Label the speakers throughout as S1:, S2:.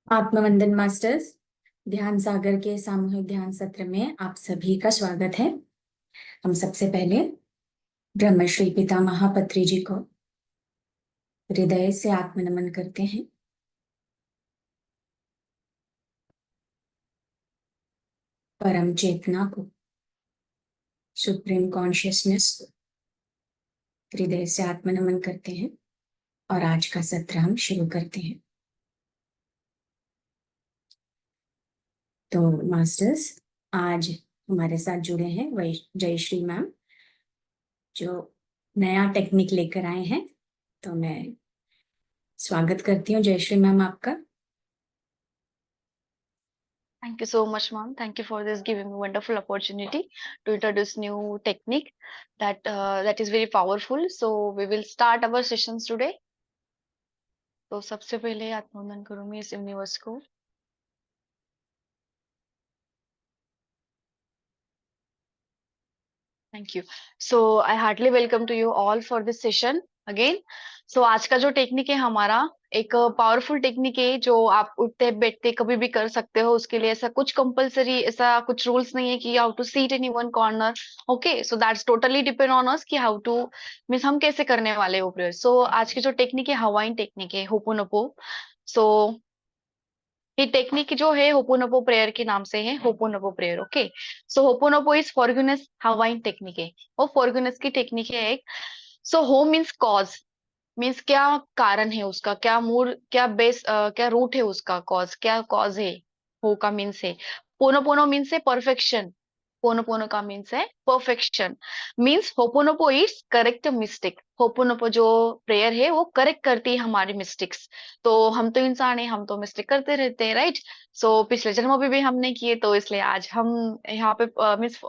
S1: आत्मवंदन masters ध्यान सागर के सामूहिक ध्यान सत्र में आप सभी का स्वागत है। हम सबसे पहले ब्रह्मश्री पिता महापत्री जी को हृदय से आत्मनमन करते हैं। परम चेतना को, सुप्रीम कॉन्शियसनेस को हृदय से आत्मनमन करते हैं और आज का सत्र हम शुरू करते हैं। तो मास्टर्स आज हमारे साथ जुड़े हैं जयश्री मैम, जो नया टेक्निक लेकर आए हैं। तो मैं स्वागत करती हूँ जयश्री मैम आपका।
S2: Thank you so much, ma'am. Thank you for this giving me wonderful opportunity to introduce new technique that is very powerful. So we will start our sessions today. तो सबसे पहले आत्मवंदन करूंगी इस यूनिवर्स को। Thank you. So I heartly welcome to you all for this session again. So आज का जो technique है हमारा एक पावरफुल टेक्निक है जो आप उठते बैठते कभी भी कर सकते हो। उसके लिए ऐसा कुछ कंपलसरी ऐसा कुछ रूल्स नहीं है कि how to sit in one corner. Okay, so that's totally depend on us कि हाउ टू मीन्स हम कैसे करने वाले हो प्रेयर। सो आज की जो टेक्निक है हवाइन टेक्निक है होपोनोपो। सो ये टेक्निक जो है होपोनोपो प्रेयर के नाम से है hooponopono prayer. Okay, so hooponopono is forgiveness Hawaiian technique है। वो फॉरगिवनेस की टेक्निक है एक। सो हो मीन्स कॉज, मीन्स क्या कारण है उसका, क्या मूल, क्या बेस, क्या रूट है उसका, कॉज क्या कॉज है। हो का मीन्स है पोनो पोनो, मीन्स है परफेक्शन। पोनो पोनो का मीन्स है perfection. Means hooponopono is correct mistake. Hooponopono जो प्रेयर है वो करेक्ट करती है हमारी मिस्टेक्स। तो हम तो इंसान है, हम तो मिस्टेक करते रहते हैं, राइट। सो पिछले जन्म में भी हमने किए, तो इसलिए आज हम यहाँ पे मीन्स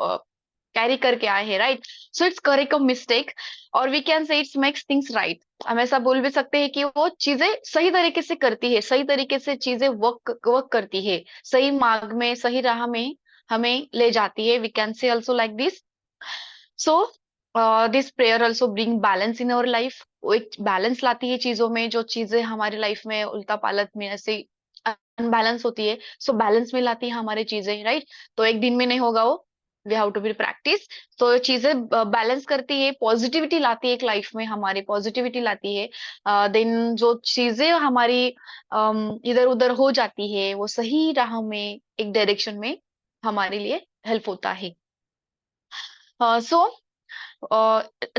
S2: कैरी करके आए हैं, right. So it's correct a mistake और we can say it's makes things right. हम ऐसा बोल भी सकते हैं कि वो चीजें सही तरीके से करती है, सही तरीके से चीजें वर्क करती है, सही मार्ग में सही राह में हमें ले जाती है। We can say also like this. So this prayer also bring balance in our life. वो एक बैलेंस लाती है चीजों में, जो चीजें हमारी लाइफ में उल्टा पालत में ऐसे अनबैलेंस होती है, सो बैलेंस में लाती है हमारी चीजें, राइट। तो एक दिन में नहीं होगा वो, we have to be practice. तो ये चीजें बैलेंस करती है, पॉजिटिविटी लाती है एक लाइफ में, हमारी पॉजिटिविटी लाती है। देन जो चीजें हमारी इधर उधर हो जाती है वो सही राह में, एक डायरेक्शन में हमारे लिए हेल्प होता है। सो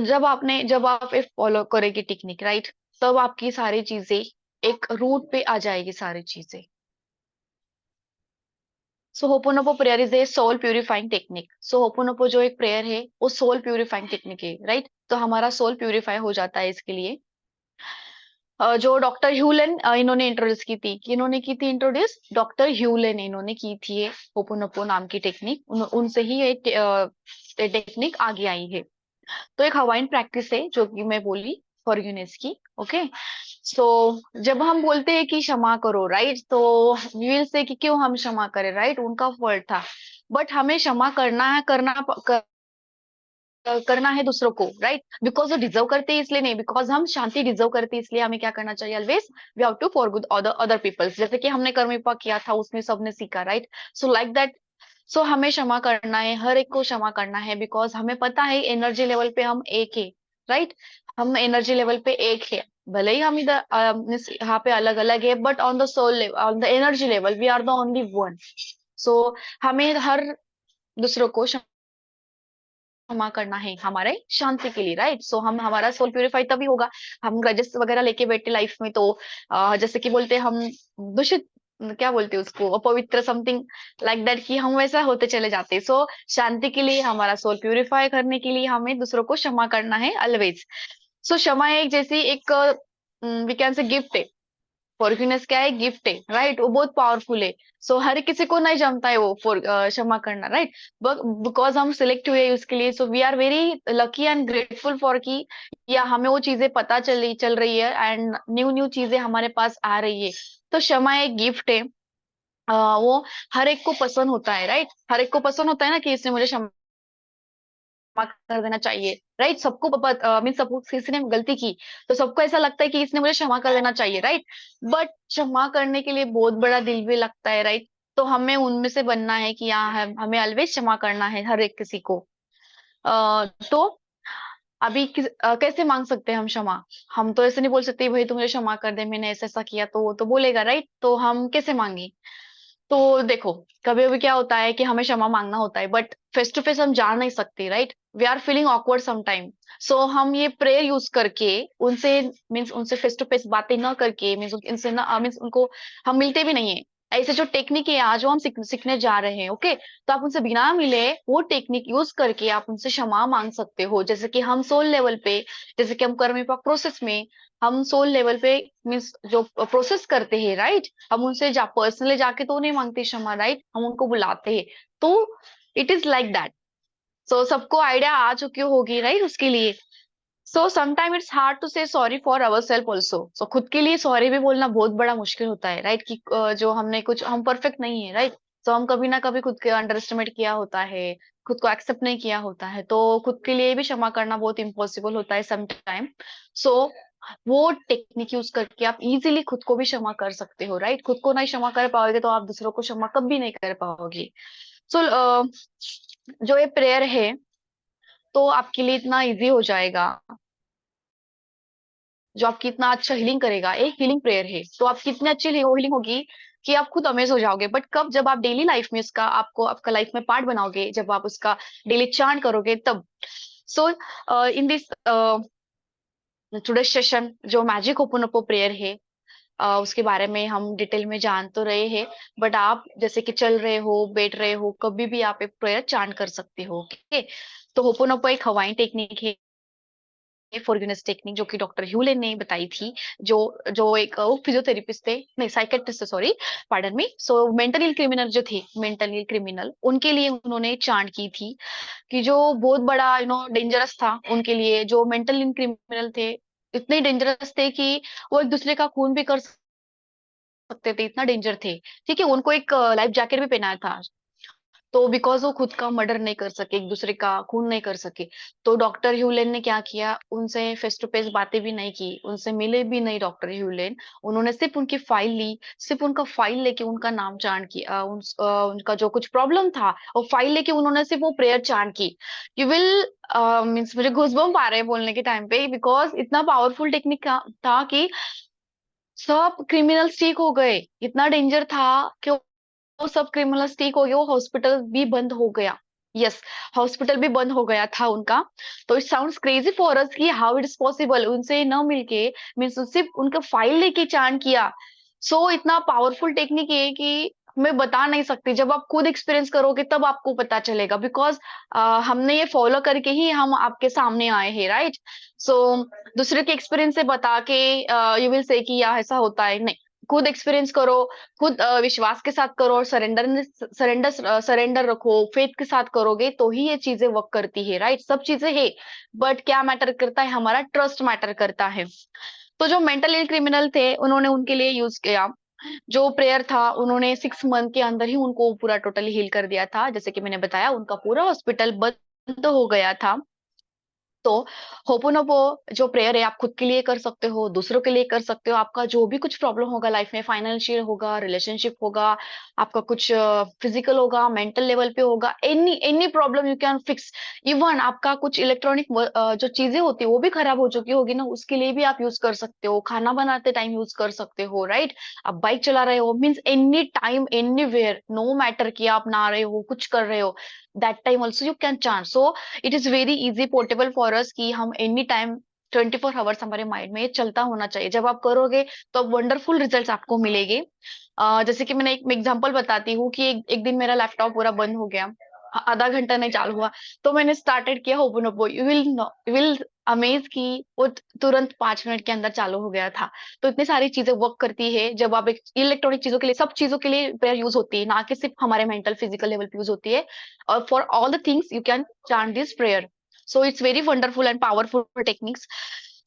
S2: जब आप फॉलो करेंगे टेक्निक, राइट, तब आपकी सारी चीजें एक रूट पे आ जाएगी सारी चीजें। So hooponopono prayer is a soul purifying technique. So hooponopono जो एक प्रेयर है वो सोल प्यूरिफाइंग टेक्निक है, राइट। तो हमारा सोल प्यूरिफाई हो जाता है इसके लिए। जो डॉक्टर ह्यूलेन इन्होंने इंट्रोड्यूस की थी, इन्होंने की थी इंट्रोड्यूस, डॉक्टर ह्यूलेन इन्होंने की थी ये होपोनोपो नाम की टेक्निक। उनसे ही ये टेक्निक आगे आई है। तो एक हवाइन प्रैक्टिस है जो कि मैं बोली फॉरगिवनेस की। ओके, सो जब हम बोलते हैं कि क्षमा करो, राइट, तो वी विल से कि क्यों हम क्षमा करें, राइट, उनका फॉल्ट था। बट हमें क्षमा करना है, करना है दूसरों को, राइट, बिकॉज वो डिजर्व करते हैं इसलिए नहीं, बिकॉज हम शांति डिजर्व करते हैं इसलिए हमें क्या करना चाहिए, always we have to forgive other other peoples. जैसे कि हमने कर्म विपाक किया था, उसमें सबने सीखा, right. So like that. So हमें क्षमा करना है, हर एक को क्षमा करना है, बिकॉज हमें पता है एनर्जी लेवल पे हम एक है, राइट। हम एनर्जी लेवल पे एक है, भले ही हम इधर यहाँ पे अलग अलग है, but on the soul level, on the energy level we are the only one. So हमें हर दूसरों को क्षमा करना है हमारे शांति के लिए, राइट। सो हम हमारा सोल प्यूरिफाई तभी होगा। हम ग्रजेस वगैरह लेके बैठे लाइफ में, तो जैसे कि बोलते हैं हम दूषित, क्या बोलते हैं उसको, अपवित्र समथिंग लाइक दैट, कि हम वैसा होते चले जाते हैं। सो शांति के लिए, हमारा सोल प्यूरिफाई करने के लिए हमें दूसरों को क्षमा करना है ऑलवेज। सो क्षमा एक जैसी एक वी कैन से गिफ्ट है। फॉरगिवनेस क्या है, गिफ्ट है, राइट। वो बहुत पावरफुल है। सो हर किसी को नहीं जमता है वो क्षमा करना, राइट। बिकॉज हम सिलेक्ट हुए उसके लिए, so we are very lucky and grateful for कि या हमें वो चीजें पता चल रही है एंड न्यू न्यू चीजें हमारे पास आ रही है। तो क्षमा एक गिफ्ट है। वो हर एक को पसंद होता है, राइट। हर एक को पसंद होता है ना कि इसने मुझे क्षमा कर देना चाहिए, राइट? सबको मीन सपोज किसी ने गलती की तो सबको ऐसा लगता है कि इसने मुझे क्षमा कर देना चाहिए, राइट? बट क्षमा करने के लिए बहुत बड़ा दिल भी लगता है, राइट? तो हमें उनमें से बनना है कि हाँ, हमें ऑलवेज क्षमा करना है हर एक किसी को। तो अभी कैसे मांग सकते हैं हम क्षमा? हम तो ऐसे नहीं बोल सकते भाई तू मुझे क्षमा कर दे, मैंने ऐसा ऐसा किया, तो वो तो बोलेगा, राइट? तो हम कैसे मांगे? तो देखो, कभी कभी क्या होता है कि हमें क्षमा मांगना होता है, बट फेस टू फेस हम जान नहीं सकते, right? We are feeling awkward some time. So हम ये प्रेयर यूज करके उनसे, मीन्स उनसे फेस टू फेस बातें न करके, मीन्स इनसे ना, मीन्स उनको हम मिलते भी नहीं है। ऐसे जो टेक्निक है आज जो हम सीखने जा रहे हैं, ओके, तो आप उनसे बिना मिले वो टेक्निक यूज करके आप उनसे क्षमा मांग सकते हो। जैसे कि हम सोल लेवल पे, जैसे कि हम कर्म प्रोसेस में, हम सोल लेवल पे मीन्स जो प्रोसेस करते हैं, राइट? हम उनसे पर्सनली जाके तो नहीं मांगते क्षमा, राइट? हम उनको बुलाते हैं। तो it is like that. So सबको आइडिया आ चुकी होगी, राइट, उसके लिए। So sometime it's hard to say sorry for our self also. So खुद के लिए सॉरी भी बोलना बहुत बड़ा मुश्किल होता है, राइट? कि जो हमने कुछ, हम परफेक्ट नहीं है, राइट? तो हम कभी ना कभी खुद के अंडर एस्टिमेट किया होता है, खुद को एक्सेप्ट नहीं किया होता है, तो खुद के लिए भी क्षमा करना बहुत इम्पॉसिबल होता है समटाइम। सो वो टेक्निक यूज करके आप इजीली खुद को भी क्षमा कर सकते हो, राइट? खुद को नहीं क्षमा कर पाओगे तो आप दूसरों को क्षमा कभी नहीं कर पाओगे। सो जो ये प्रेयर है तो आपके लिए इतना इजी हो जाएगा, जो आपकी इतना अच्छा हीलिंग करेगा। एक हीलिंग प्रेयर है तो आपकी इतनी अच्छी हीलिंग होगी कि आप खुद अमेज हो जाओगे। बट कब? जब आप डेली लाइफ में इसका, आपको आपका लाइफ में पार्ट बनाओगे, जब आप उसका डेली चांट करोगे तब। सो इन दिस टुडे सेशन जो मैजिक ओपन प्रेयर है, उसके बारे में हम डिटेल में जान तो रहे हैं। बट आप जैसे कि चल रहे हो, बैठ रहे हो, कभी भी आप एक प्रेयर चांट कर सकते हो, ओके? तो होपोनोपो एक हवाई टेक्निक है, फॉरगिवनेस टेक्निक, जो कि डॉक्टर ह्यूलेन ने बताई थी। जो जो एक फिजियोथेरेपिस्ट थे, नहीं psychiatrist, sorry, pardon me. So mental ill criminal जो थे, मेंटल इल क्रिमिनल, उनके लिए उन्होंने चांट की थी कि जो बहुत बड़ा डेंजरस था उनके लिए, जो मेंटल इन क्रिमिनल थे, इतने डेंजरस थे कि वो एक दूसरे का खून भी कर सकते थे, इतना डेंजर थे। ठीक है, उनको एक लाइफ जैकेट भी पहनाया था। तो बिकॉज वो खुद का मर्डर नहीं कर सके, एक दूसरे का खून नहीं कर सके, तो डॉक्टर ह्यूलेन ने क्या किया, उनसे फेस टू फेस बातें भी नहीं की, उनसे मिले भी नहीं डॉक्टर ह्यूलेन। उन्होंने सिर्फ उनकी फाइल ली, सिर्फ उनका फाइल लेके उनका नाम चांट किया, उनका जो कुछ प्रॉब्लम था वो फाइल लेके उन्होंने सिर्फ वो प्रेयर चांट की। यू विल मीन्स मुझे गूज़बम्प आ रहे हैं बोलने के टाइम पे, बिकॉज इतना पावरफुल टेक्निक था कि सब क्रिमिनल्स ठीक हो गए। इतना डेंजर था कि वो सब क्रिमिनल्स ठीक हो गए, वो हॉस्पिटल भी बंद हो गया। यस, हॉस्पिटल भी बंद हो गया था उनका। तो it sounds crazy for us कि हाउ इट इज पॉसिबल, उनसे न मिलके, मीन्स सिर्फ उनका फाइल लेके चांट किया। सो इतना पावरफुल टेक्निक है कि मैं बता नहीं सकती। जब आप खुद एक्सपीरियंस करोगे तब आपको पता चलेगा, बिकॉज हमने ये फॉलो करके ही हम आपके सामने आए हैं, राइट? सो दूसरे के एक्सपीरियंस से बता के यू विल से कि या ऐसा होता है, नहीं। खुद एक्सपीरियंस करो, खुद विश्वास के साथ करो, और सरेंडर रखो, फेथ के साथ करोगे तो ही ये चीजें वर्क करती है, राइट? सब चीजें है, बट क्या मैटर करता है? हमारा ट्रस्ट मैटर करता है। तो जो मेंटल इल क्रिमिनल थे, उन्होंने उनके लिए यूज किया जो प्रेयर था, उन्होंने 6 मंथ के अंदर ही उनको पूरा टोटली हील कर दिया था। जैसे कि मैंने बताया, उनका पूरा हॉस्पिटल बंद हो गया था। तो होपोनोपो जो प्रेयर है, आप खुद के लिए कर सकते हो, दूसरों के लिए कर सकते हो। आपका जो भी कुछ प्रॉब्लम होगा लाइफ में, फाइनेंशियल होगा, रिलेशनशिप होगा, आपका कुछ फिजिकल होगा, मेंटल लेवल पे होगा, any any problem you can fix. Even आपका कुछ इलेक्ट्रॉनिक जो चीजें होती है वो भी खराब हो चुकी होगी ना, उसके लिए भी आप यूज कर सकते हो। खाना बनाते टाइम यूज कर सकते हो, राइट? आप बाइक चला रहे हो, means any time anywhere, no matter कि आप नहा रहे हो, कुछ कर रहे हो, that time also you can chant. So it is very easy portable for us कि हम एनी टाइम 24 आवर्स हमारे माइंड में ये चलता होना चाहिए। जब आप करोगे तो वंडरफुल रिजल्ट्स आपको मिलेंगे। जैसे कि मैंने एक एग्जांपल बताती हूँ कि एक दिन मेरा लैपटॉप पूरा बंद हो गया, आधा घंटा नहीं चालू हुआ, तो मैंने स्टार्टेड किया होपोनोपो। यू विल अमेज कि वो तुरंत 5 मिनट के अंदर चालू हो गया था। तो इतनी सारी चीजें वर्क करती है जब आप एक इलेक्ट्रॉनिक चीजों के लिए, सब चीजों के लिए प्रेयर यूज होती है, ना कि सिर्फ हमारे मेंटल फिजिकल लेवल पे यूज होती है। और for all the things you can chant this prayer. So it's very wonderful and powerful techniques.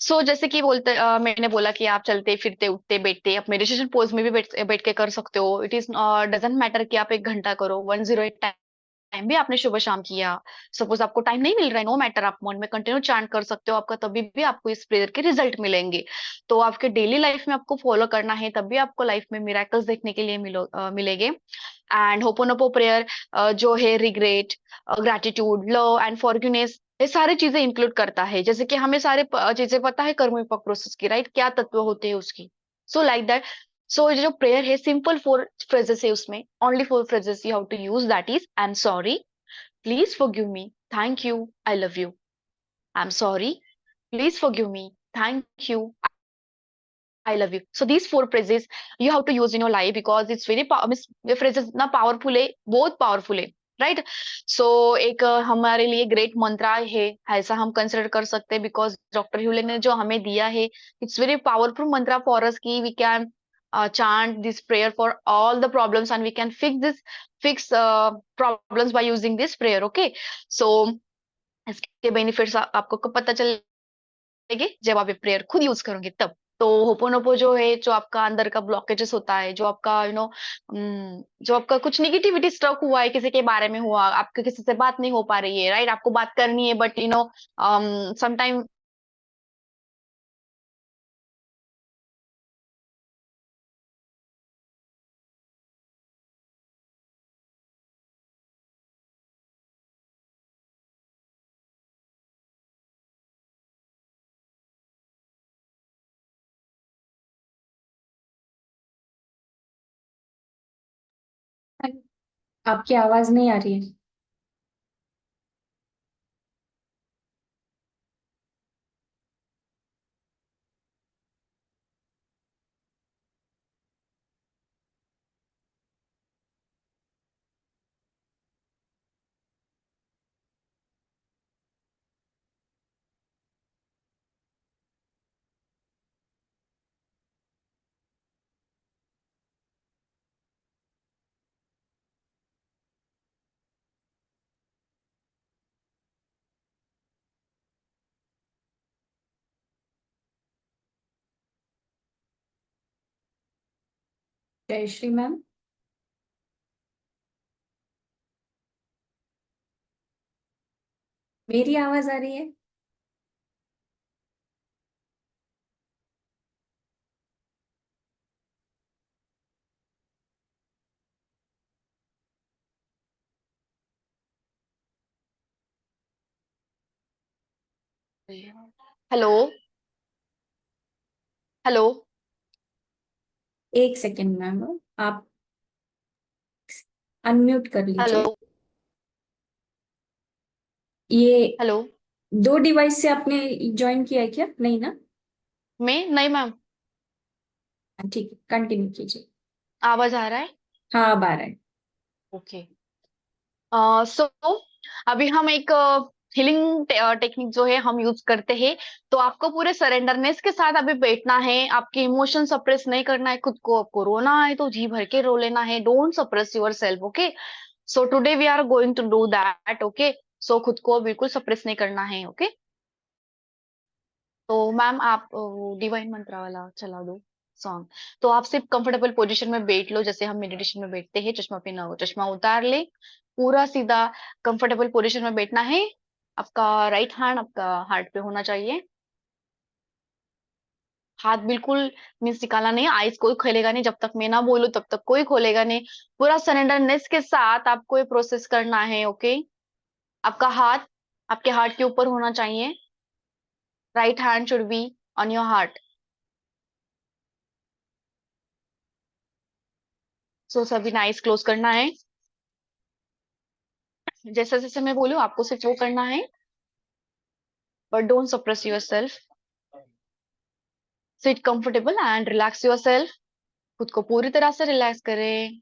S2: So जैसे कि मैंने बोला कि आप चलते फिरते उठते बैठते, आप मेडिटेशन पोज में भी बैठ बैठ के कर सकते हो। इट इज डजेंट मैटर कि आप 1 घंटा करो, 108 टाइम भी आपने सुबह शाम किया, सपोज आपको टाइम नहीं मिल रहा है, नो मैटर, आप मन में कंटिन्यू चैंट कर सकते हो, आपका तभी भी आपको इस प्रेयर के रिजल्ट मिलेंगे। तो आपके डेली लाइफ में आपको फॉलो करना है, तभी आपको लाइफ में मिराकल्स देखने के लिए मिलेंगे। एंड होपोनोपो प्रेयर जो है regret, gratitude, love and forgiveness, ये सारी चीजें इंक्लूड करता है। जैसे कि हमें सारे चीजें पता है कर्म विपाक प्रोसेस की, राइट, क्या तत्व होते हैं उसकी। सो लाइक दैट। सो जो प्रेयर है, सिंपल 4 फ्रेजेस है उसमें, only 4 phrases you have to use, that is I am sorry, please forgive me, thank you, I love you. I'm sorry, please forgive me, thank you, I love you. So these 4 phrases you have to use in your life because it's very ये phrases ना powerful है, बहुत powerful है, right? So एक हमारे लिए great मंत्र है, ऐसा हम consider कर सकते हैं, because डॉक्टर ह्यूले ने जो हमें दिया है, it's very powerful mantra for us कि we can chant this prayer for all the problems and we can fix problems by using this prayer, okay? So इसके बेनिफिट्स आपको कब पता चलेंगे, जब आप ये प्रेयर खुद यूज करोगे तब। तो होपोनोपो जो है, जो आपका अंदर का ब्लॉकेजेस होता है, जो आपका जो आपका कुछ निगेटिविटी स्ट्रक हुआ है, किसी के बारे में हुआ, आपके किसी से बात नहीं हो पा रही है, राइट, आपको बात करनी है बट समटाइम
S1: आपकी आवाज नहीं आ रही है। जयश्री मैम, मेरी आवाज आ रही है?
S2: हेलो, हेलो,
S1: एक सेकेंड मैम, आप अनम्यूट कर
S2: हेलो,
S1: लीजिए। ये
S2: हेलो।
S1: 2 डिवाइस से आपने ज्वाइन किया है क्या? नहीं ना?
S2: मैं नहीं मैम,
S1: हाँ, ठीक है, कंटिन्यू कीजिए।
S2: आवाज आ रहा है?
S1: हाँ, अब आ रहा है।
S2: ओके। सो अभी हम एक हीलिंग टेक्निक जो है हम यूज करते हैं। तो आपको पूरे सरेंडरनेस के साथ अभी बैठना है, आपके इमोशन सप्रेस नहीं करना है खुद को, आपको रोना है तो जी भर के रो लेना है, don't suppress your self, okay? So today we are going to do that, okay? So खुद को बिल्कुल सप्रेस नहीं करना है, ओके? तो मैम आप डिवाइन मंत्रा वाला चला दो सॉन्ग। तो आप सिर्फ कंफर्टेबल पोजीशन में बैठ लो, जैसे हम मेडिटेशन में बैठते हैं, चश्मा पहना हो चश्मा उतार ले, पूरा सीधा कंफर्टेबल पोजीशन में बैठना है। आपका राइट हैंड आपका हार्ट पे होना चाहिए, हाथ बिल्कुल मीन्स निकाला नहीं, आईज कोई खोलेगा नहीं, जब तक मैं ना बोलूं तब तक कोई खोलेगा नहीं। पूरा सरेंडरनेस के साथ आपको ये प्रोसेस करना है, ओके? आपका हाथ आपके हार्ट के ऊपर होना चाहिए, right hand should be on your heart. So सभी नाइस क्लोज करना है, जैसे जैसे मैं बोलूँ आपको सिर्फ वो करना है, but don't suppress your self. Sit comfortable and relax your self, खुद को पूरी तरह से रिलैक्स करें,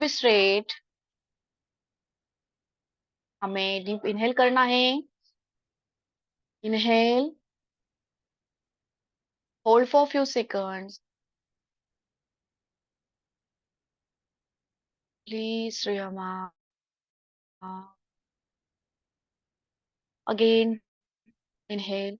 S2: स्ट्रेट। हमें डीप इनहेल करना है, inhale, hold for few seconds, please रियमा, अगेन इनहेल,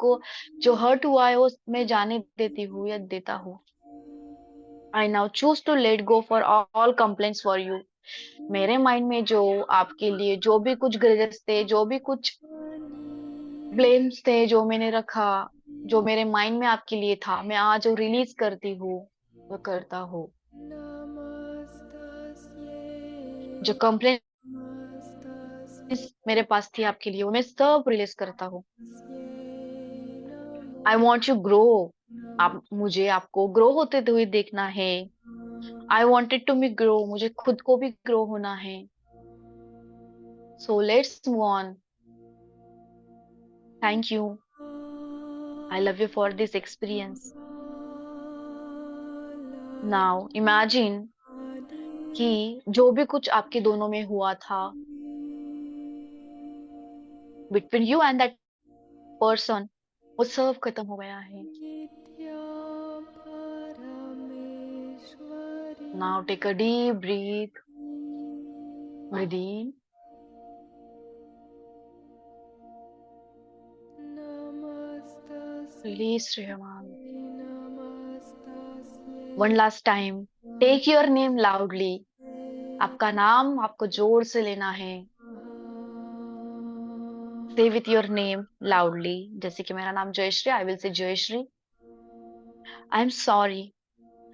S2: को जो हर्ट हुआ है वो मैं जाने देती हूँ या देता हूँ। I now choose to let go for all complaints for you. मेरे माइंड में जो आपके लिए जो भी कुछ ग्रजेस थे, जो भी कुछ ब्लेम्स थे जो मैंने रखा, जो मेरे माइंड में आपके लिए था, मैं आज वो रिलीज करती हूँ, वो करता हूँ। जो कंप्लेंट्स मेरे पास थी आपके लिए वो मैं सब रिलीज करता हूँ। I want you grow. आप मुझे आपको ग्रो होते हुए देखना है। I wanted to me grow, मुझे खुद को भी ग्रो होना है। So let's move on. Thank you. I love you for this experience. Now imagine कि जो भी कुछ आपके दोनों में हुआ था between you and that person, वो सब खत्म हो गया है। Now take a deep breath with in, release your mouth. One last time, take your name loudly. आपका नाम आपको जोर से लेना है। से विथ योर नेम लाउडली। जैसे कि मेरा नाम Jayashree, I will say Jayshree. I am sorry.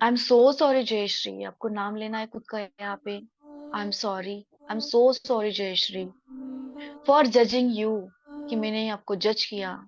S2: I am so sorry Jayshree. आपको नाम लेना है खुद का यहाँ पे। I am sorry. I am so sorry Jayshree for judging you, कि मैंने आपको जज किया।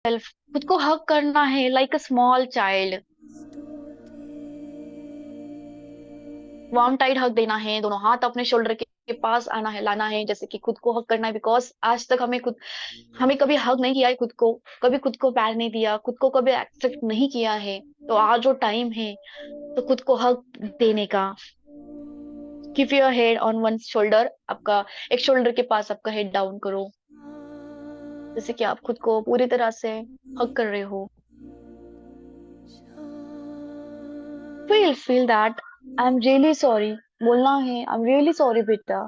S2: सेल्फ, खुद को हक करना है like a small child. Warm tight हक देना है, दोनों हाथ अपने शोल्डर के पास आना है, लाना है, जैसे कि खुद को हक करना है। बिकॉज आज तक हमें कभी हक नहीं किया है खुद को, कभी खुद को प्यार नहीं दिया, खुद को कभी एक्सेप्ट नहीं किया है। तो आज जो टाइम है तो खुद को हक देने का। Keep your head on one shoulder, आपका एक शोल्डर के पास आपका हेड डाउन करो, जैसे कि आप खुद को पूरी तरह से हक कर रहे हो। feel that I'm really sorry. बोलना है I'm really sorry बेटा.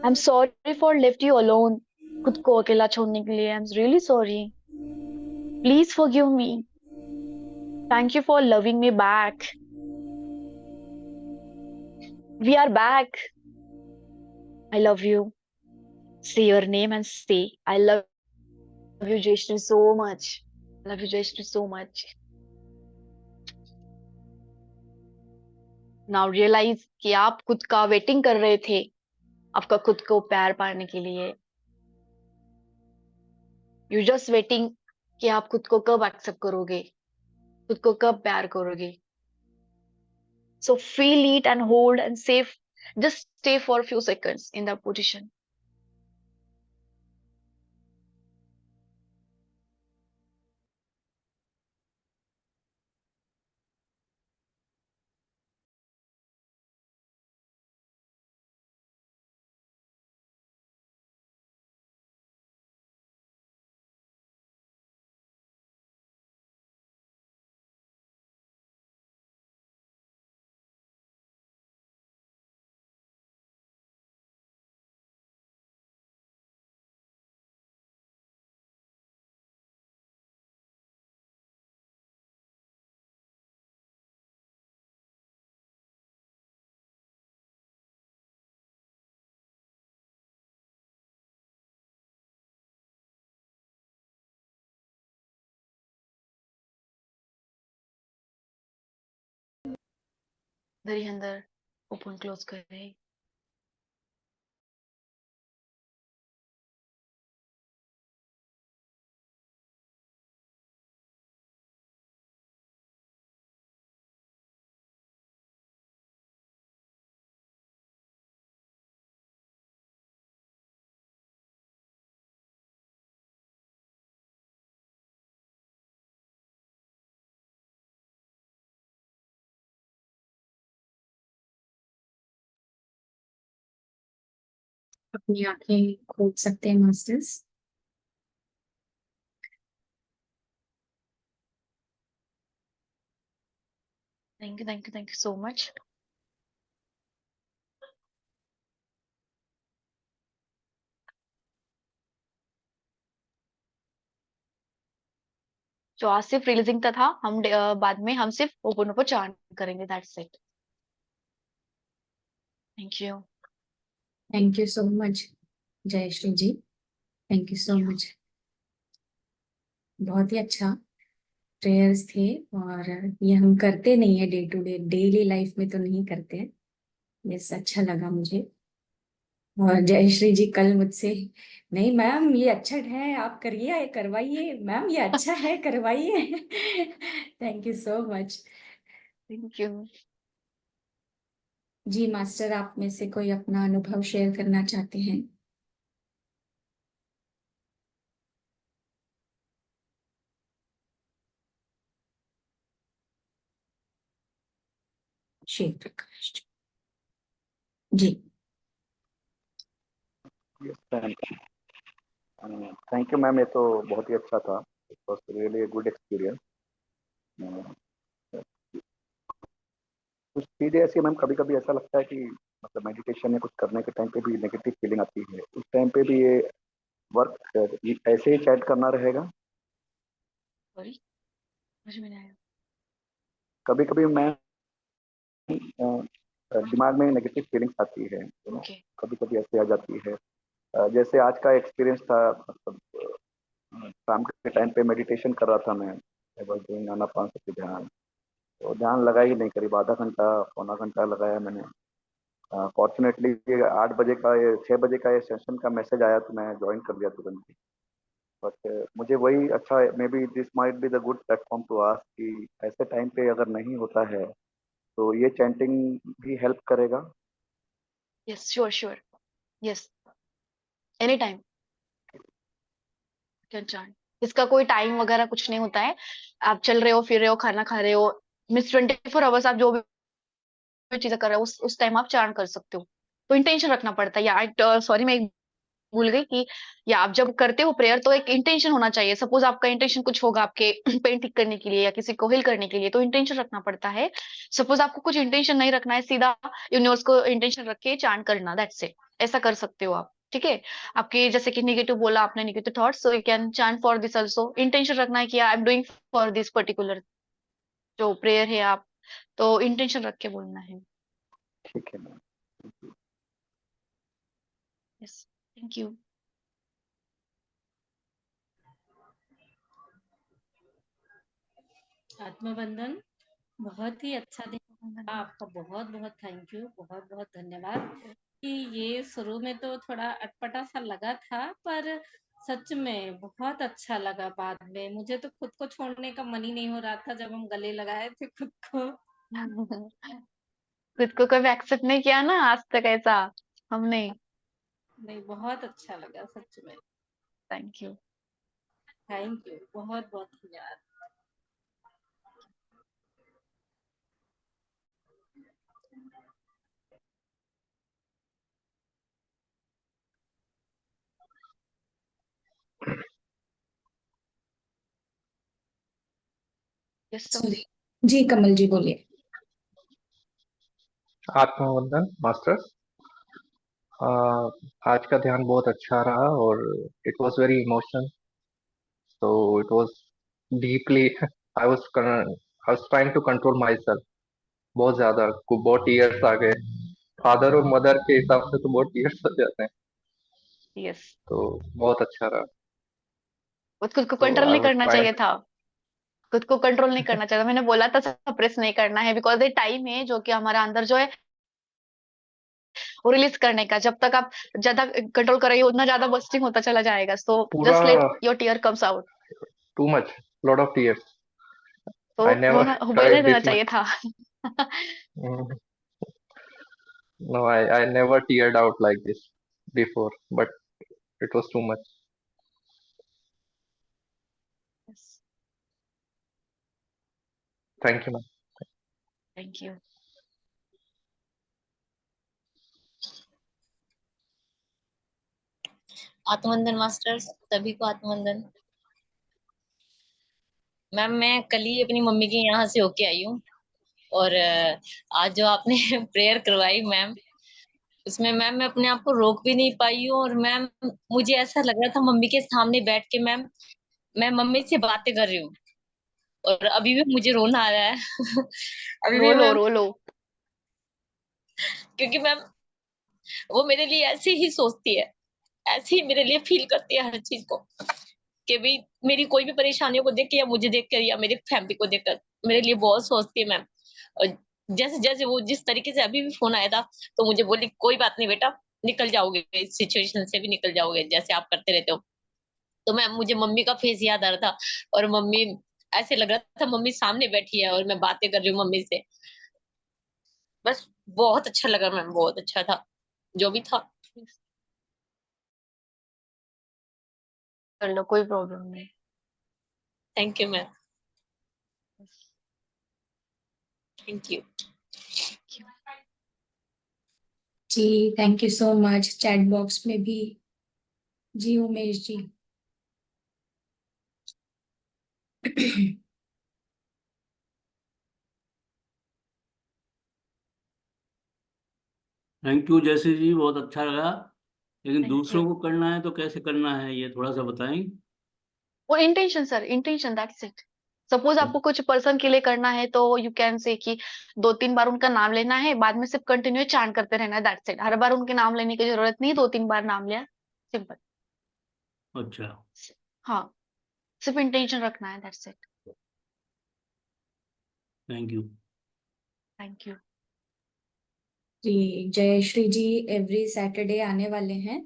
S2: I'm sorry for left you alone. खुद को अकेला छोड़ने के लिए I'm really sorry. Please forgive me. Thank you for loving me back. We are back. I love you. Say your name and say I love you Jaishni so much. I love you Jaishni so much. Now realize कि आप खुद का waiting कर रहे थे आपका खुद को प्यार पाने के लिए. यू जस्ट वेटिंग कि आप खुद को कब एक्सेप्ट करोगे खुद को कब प्यार करोगे. So feel it and hold and save. Just stay for a few seconds in that position. अंदर ही अंदर ओपन क्लोज करें.
S1: अपनी आंखें खोल सकते हैं masters.
S2: Thank you so much. जो आज सिर्फ रिलीजिंग का था हम बाद में हम सिर्फ ओपन ओपन चार्ट करेंगे. That's it. Thank you.
S1: Thank you so much Jayshree ji. Thank you so much. बहुत ही अच्छा प्रेयर्स थे. और ये हम करते नहीं है day to day daily life में तो नहीं करते हैं. ये अच्छा लगा मुझे. और जयश्री जी कल मुझसे नहीं मैम ये अच्छा है आप करिए ये करवाइए मैम ये अच्छा है करवाइए. Thank you so much.
S2: Thank you.
S1: जी मास्टर आप में से कोई अपना अनुभव शेयर करना चाहते हैं? Shiv Prakash ji.
S3: Thank you ma'am. ये तो बहुत ही अच्छा था. It was really good experience. कुछ चीज़ें ऐसी मैम कभी कभी ऐसा लगता है कि मतलब मेडिटेशन या कुछ करने के टाइम पे भी नेगेटिव फीलिंग आती है. उस टाइम पे भी ये वर्क ऐसे ही चैट करना रहेगा.
S2: सॉरी समझ में नहीं आया.
S3: कभी कभी मैं दिमाग में नेगेटिव फीलिंग्स आती है.
S2: ओके.
S3: कभी कभी ऐसे आ जाती है. जैसे आज का एक्सपीरियंस था. मतलब शाम के टाइम पे मेडिटेशन कर रहा था मैं. आई वाज डूइंग आनापानसति ध्यान. तो ध्यान लगा ही नहीं. करीब आधा घंटा पौना घंटा लगाया मैंने. फॉर्चुनेटली 8 बजे का ये 6 बजे का ये सेशन का मैसेज आया तो मैं ज्वाइन कर लिया तुरंत ही. बट मुझे वही अच्छा may be this might be the good platform to ask कि ऐसे टाइम पे अगर नहीं होता है तो ये चैंटिंग भी हेल्प करेगा.
S2: Yes sure sure. Yes any time can chant. इसका कोई टाइम वगैरह कुछ नहीं होता है. आप चल रहे हो फिर रहे हो खाना खा रहे हो मिस 24 आवर्स आप जो भी चीजें कर रहे हो उस टाइम आप चांट कर सकते हो. तो इंटेंशन रखना पड़ता है. या सॉरी मैं भूल गई कि, या आप जब करते हो प्रेयर तो एक इंटेंशन होना चाहिए। सपोज आपका इंटेंशन कुछ होगा आपके पेन ठीक करने के लिए या किसी को हील करने के लिए, तो इंटेंशन रखना पड़ता है। सपोज आपको कुछ इंटेंशन नहीं रखना है, सीधा यूनिवर्स को इंटेंशन रख के चांट करना, दैट्स इट। ऐसा कर सकते हो आप, ठीक है। आपके जैसे कि निगेटिव बोला आपने, negative thoughts, so you can chant for this also. Intention रखना है कि I am doing for this particular जो प्रेयर है, आप तो इंटेंशन रख के बोलना है।
S3: ठीक है मैम।
S2: Yes, thank you.
S4: आत्मबंधन, बहुत ही अच्छा दिन। आपका बहुत बहुत थैंक यू, बहुत बहुत धन्यवाद। कि ये शुरू में तो थोड़ा अटपटा सा लगा था, पर सच में बहुत अच्छा लगा। बाद में मुझे तो खुद को छोड़ने का मन ही नहीं हो रहा था जब हम गले लगाए थे खुद को।
S2: खुद को कभी एक्सेप्ट नहीं किया ना आज तक ऐसा हमने।
S4: नहीं, बहुत अच्छा लगा सच में।
S2: Thank you.
S4: थैंक यू, बहुत बहुत धन्यवाद।
S2: Yes sir.
S1: सॉरी जी, कमल जी बोलिए।
S5: आत्मवंदन मास्टर। आज का ध्यान बहुत अच्छा रहा और it was very emotional, so it was deeply I was trying to control my self. बहुत ज्यादा बहुत टीयर्स आ गए। फादर और मदर के हिसाब से तो बहुत टीयर्स आ जाते हैं,
S2: यस,
S5: तो बहुत अच्छा रहा।
S2: खुद को
S5: तो
S2: कंट्रोल
S5: आई
S2: नहीं
S5: वाज
S2: करना
S5: ट्राइंग।
S2: चाहिए था। खुद को कंट्रोल नहीं करना चाहिए था। मैंने बोला था सप्रेस नहीं करना है, बिकॉज ये टाइम है जो कि हमारा अंदर जो है वो रिलीज करने का। जब तक आप ज्यादा कंट्रोल करेंगे उतना ज्यादा बस्टिंग होता चला जाएगा। सो
S5: पूरा
S2: just let your tear comes out.
S5: Too much, lot of tears.
S2: तो
S5: आई नेवर
S2: होना बहने
S5: ट्राइड
S2: देना
S5: दिस
S2: चाहिए
S5: मच।
S2: था।
S5: No, I never teared out like this before, but it was too much. Thank you, ma'am.
S2: Thank you.
S6: आत्मवंदन masters, सभी को आत्मवंदन। Ma'am, मैं कल ही अपनी मम्मी के यहाँ से होके आई हूँ, और आज जो आपने प्रेयर करवाई मैम, उसमें मैम मैं अपने आप को रोक भी नहीं पाई हूँ। और मैम मुझे ऐसा लग रहा था मम्मी के सामने बैठ के मैम मैं मम्मी से बातें कर रही हूँ, और अभी भी मुझे रोना आ रहा है। अभी भी
S2: रो लो
S6: मैम,
S2: रो लो।
S6: क्योंकि मैम वो मेरे लिए ऐसे ही सोचती है, ऐसे ही मेरे लिए फील करती है हर चीज को, कि भी मेरी कोई भी परेशानियों को देख के, या मुझे देख कर, या मेरी फैमिली को देखकर मेरे लिए बहुत सोचती है मैम। और जैसे जैसे वो जिस तरीके से अभी भी फोन आया था, तो मुझे बोली कोई बात नहीं बेटा, निकल जाओगे इस सिचुएशन से भी, निकल जाओगे जैसे आप करते रहते हो। तो मैम मुझे मम्मी का फेस याद आ रहा था, और मम्मी, ऐसे लग रहा था मम्मी सामने बैठी है और मैं बातें कर रही हूँ मम्मी से। बस बहुत अच्छा लगा मैम, बहुत अच्छा था जो भी था।
S2: कर लो, कोई प्रॉब्लम नहीं।
S6: Thank you ma'am, thank you.
S1: जी thank you so much. Chat box में भी जी उमेश जी।
S7: थैंक यू जैसे जी, बहुत अच्छा लगा। लेकिन
S2: थैंक
S7: दूसरों
S2: यू।
S7: को करना है तो कैसे करना है, ये थोड़ा सा बताएं।
S2: वो intention sir, intention, that's it. Suppose आपको कुछ पर्सन के लिए करना है तो यू कैन से कि 2-3 बार उनका नाम लेना है, बाद में सिर्फ कंटिन्यू चांट करते रहना है, दैट्स इट। हर बार उनके नाम लेने की जरूरत नहीं, 2-3 बार नाम लिया, सिंपल।
S7: अच्छा,
S2: हाँ, सिर्फ इंटेंशन रखना है, that's it.
S7: Thank you.
S2: Thank you.
S1: जी जयश्री जी एवरी सैटरडे आने वाले हैं,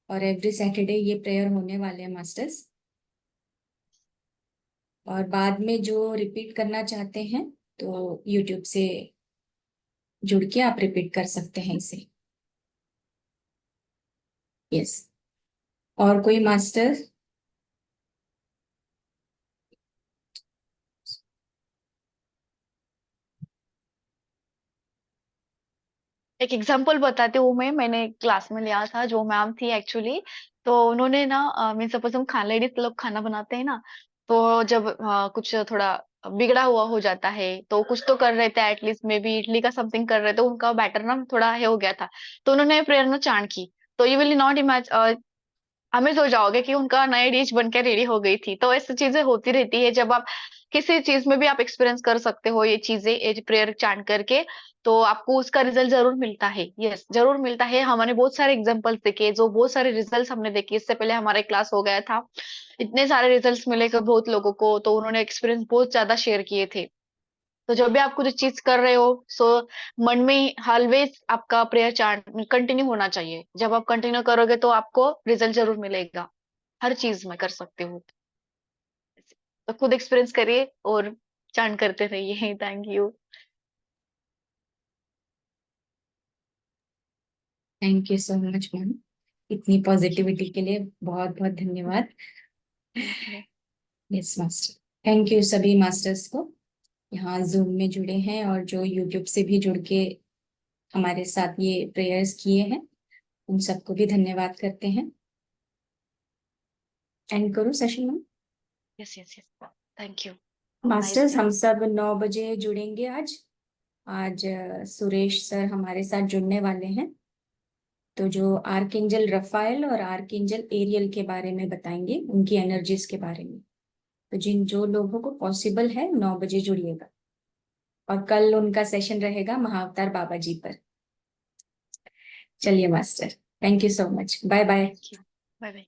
S1: और एवरी सैटरडे ये प्रेयर होने वाले हैं मास्टर्स। और बाद में जो रिपीट करना चाहते हैं तो यूट्यूब से जुड़ के आप रिपीट कर सकते हैं इसे। यस, और कोई मास्टर?
S2: एक एग्जांपल बताती हूँ मैंने क्लास में लिया था, जो मैम थी एक्चुअली, तो उन्होंने ना मीन सपोज हम लेडीज लोग खाना बनाते हैं ना, तो जब कुछ थोड़ा बिगड़ा हुआ हो जाता है, तो कुछ तो कर रहे थे, एटलीस्ट मे बी इडली का समथिंग कर रहे थे, उनका बैटर ना थोड़ा है हो गया था, तो उन्होंने प्रेयर ना चांट की, तो you will not imagine, Amaze हो जाओगे कि उनका नई डिश बनकर रेडी हो गई थी। तो ऐसी चीजें होती रहती है, जब आप किसी चीज में भी आप एक्सपीरियंस कर सकते हो ये चीजें, ये प्रेयर चांट करके, तो आपको उसका रिजल्ट जरूर मिलता है। यस, जरूर मिलता है। हमने बहुत सारे एग्जांपल्स देखे, जो बहुत सारे रिजल्ट्स हमने देखे। इससे पहले हमारा एक क्लास हो गया था, इतने सारे रिजल्ट्स मिले कि बहुत लोगों को, तो उन्होंने एक्सपीरियंस बहुत ज्यादा शेयर किए थे। तो जब भी आप कुछ चीज कर रहे हो, सो मन में ऑलवेज आपका प्रेयर चांट कंटिन्यू होना चाहिए। जब आप कंटिन्यू करोगे तो आपको रिजल्ट जरूर मिलेगा, हर चीज में कर सकते हो। तो खुद एक्सपीरियंस करिए और चांट करते रहिए। Thank you.
S1: Thank you so much ma'am, इतनी पॉजिटिविटी के लिए बहुत बहुत धन्यवाद। यस मास्टर, थैंक यू सभी मास्टर्स को यहाँ जूम में जुड़े हैं और जो यूट्यूब से भी जुड़ के हमारे साथ ये प्रेयर्स किए हैं, उन सबको भी धन्यवाद करते हैं। एंड करो सेशन में।
S2: Yes yes yes, thank you.
S1: Masters हम सब 9 बजे जुड़ेंगे आज। आज सुरेश सर हमारे साथ जुड़ने वाले हैं, तो जो आर्कएंजल रफाएल और आर्कएंजल एरियल के बारे में बताएंगे, उनकी एनर्जीज के बारे में। तो जो लोगों को पॉसिबल है 9 बजे जुड़िएगा। और कल उनका सेशन रहेगा महाअवतार बाबा जी पर। चलिए master, thank you so much, bye bye.
S2: Bye bye.